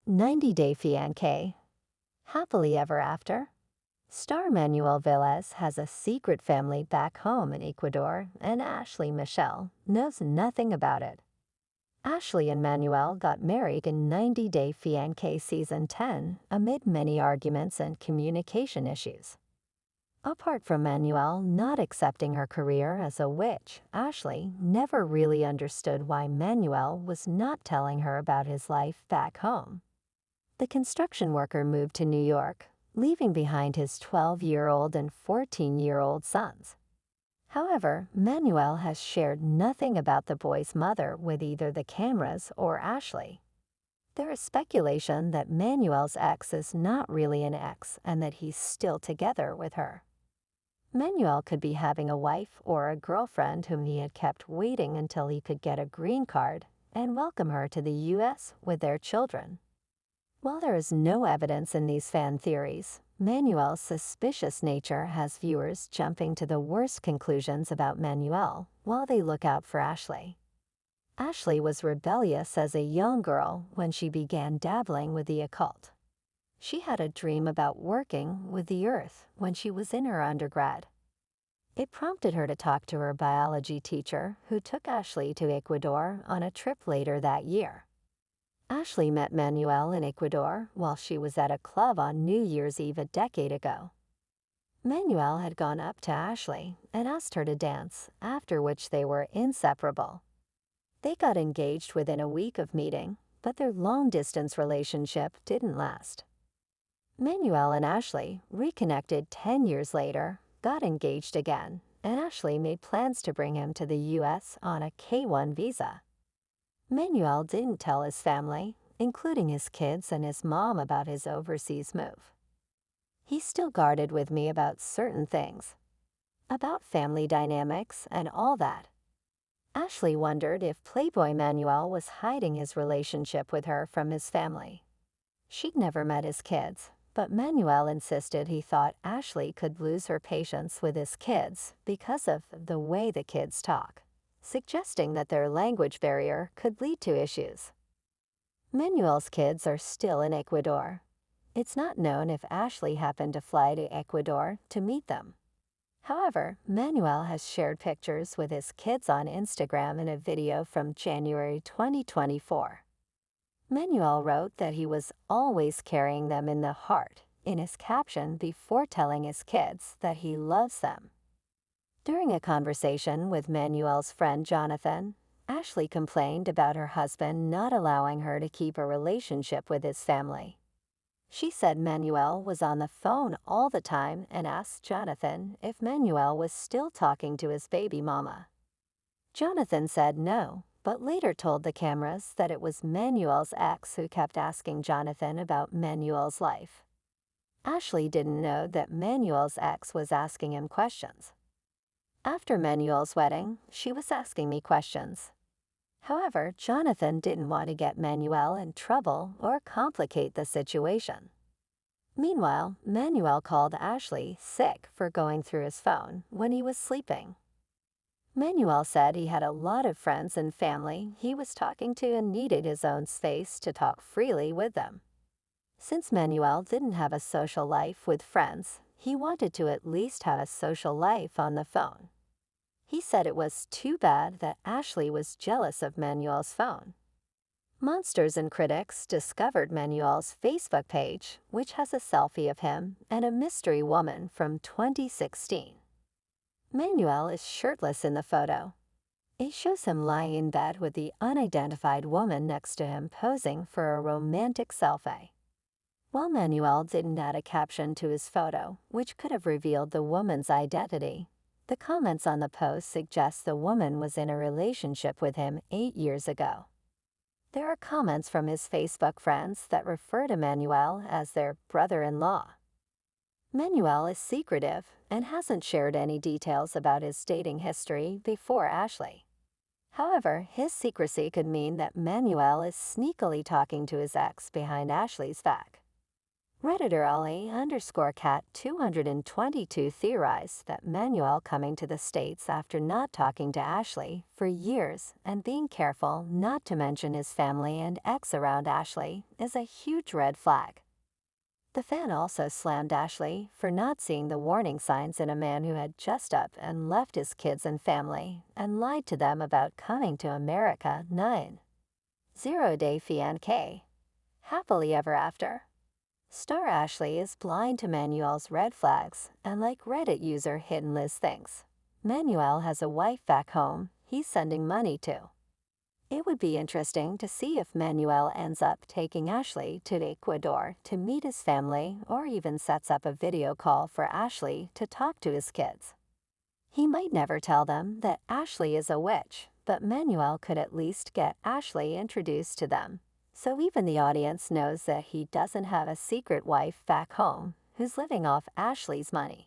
90-Day Fiancé, Happily Ever After. Star Manuel Vélez has a secret family back home in Ecuador, and Ashley Michelle knows nothing about it. Ashley and Manuel got married in 90-Day Fiancé Season 10 amid many arguments and communication issues. Apart from Manuel not accepting her career as a witch, Ashley never really understood why Manuel was not telling her about his life back home. The construction worker moved to New York, leaving behind his 12-year-old and 14-year-old sons. However, Manuel has shared nothing about the boy's mother with either the cameras or Ashley. There is speculation that Manuel's ex is not really an ex and that he's still together with her. Manuel could be having a wife or a girlfriend whom he had kept waiting until he could get a green card and welcome her to the U.S. with their children. While there is no evidence in these fan theories, Manuel's suspicious nature has viewers jumping to the worst conclusions about Manuel while they look out for Ashley. Ashley was rebellious as a young girl when she began dabbling with the occult. She had a dream about working with the earth when she was in her undergrad. It prompted her to talk to her biology teacher, who took Ashley to Ecuador on a trip later that year. Ashley met Manuel in Ecuador while she was at a club on New Year's Eve a decade ago. Manuel had gone up to Ashley and asked her to dance, after which they were inseparable. They got engaged within a week of meeting, but their long-distance relationship didn't last. Manuel and Ashley reconnected 10 years later, got engaged again, and Ashley made plans to bring him to the U.S. on a K-1 visa. Manuel didn't tell his family, including his kids and his mom, about his overseas move. He still guarded with me about certain things, about family dynamics and all that. Ashley wondered if Playboy Manuel was hiding his relationship with her from his family. She'd never met his kids, but Manuel insisted he thought Ashley could lose her patience with his kids because of the way the kids talk, suggesting that their language barrier could lead to issues. Manuel's kids are still in Ecuador. It's not known if Ashley happened to fly to Ecuador to meet them. However, Manuel has shared pictures with his kids on Instagram in a video from January 2024. Manuel wrote that he was always carrying them in the heart in his caption before telling his kids that he loves them. During a conversation with Manuel's friend Jonathan, Ashley complained about her husband not allowing her to keep a relationship with his family. She said Manuel was on the phone all the time and asked Jonathan if Manuel was still talking to his baby mama. Jonathan said no, but later told the cameras that it was Manuel's ex who kept asking Jonathan about Manuel's life. Ashley didn't know that Manuel's ex was asking him questions. After Manuel's wedding, she was asking me questions. However, Jonathan didn't want to get Manuel in trouble or complicate the situation. Meanwhile, Manuel called Ashley sick for going through his phone when he was sleeping. Manuel said he had a lot of friends and family he was talking to and needed his own space to talk freely with them. Since Manuel didn't have a social life with friends, he wanted to at least have a social life on the phone. He said it was too bad that Ashley was jealous of Manuel's phone. Monsters and critics discovered Manuel's Facebook page, which has a selfie of him and a mystery woman from 2016. Manuel is shirtless in the photo. It shows him lying in bed with the unidentified woman next to him posing for a romantic selfie. While Manuel didn't add a caption to his photo, which could have revealed the woman's identity, the comments on the post suggest the woman was in a relationship with him 8 years ago. There are comments from his Facebook friends that refer to Manuel as their brother-in-law. Manuel is secretive and hasn't shared any details about his dating history before Ashley. However, his secrecy could mean that Manuel is sneakily talking to his ex behind Ashley's back. Redditor Ollie_cat222 theorized that Manuel coming to the States after not talking to Ashley for years and being careful not to mention his family and ex around Ashley is a huge red flag. The fan also slammed Ashley for not seeing the warning signs in a man who had just up and left his kids and family and lied to them about coming to America. 9. 0 Day Fiancé. Happily ever after. Star Ashley is blind to Manuel's red flags, and like Reddit user Hidden Liz thinks, Manuel has a wife back home he's sending money to. It would be interesting to see if Manuel ends up taking Ashley to Ecuador to meet his family or even sets up a video call for Ashley to talk to his kids. He might never tell them that Ashley is a witch, but Manuel could at least get Ashley introduced to them. So even the audience knows that he doesn't have a secret wife back home who's living off Ashley's money.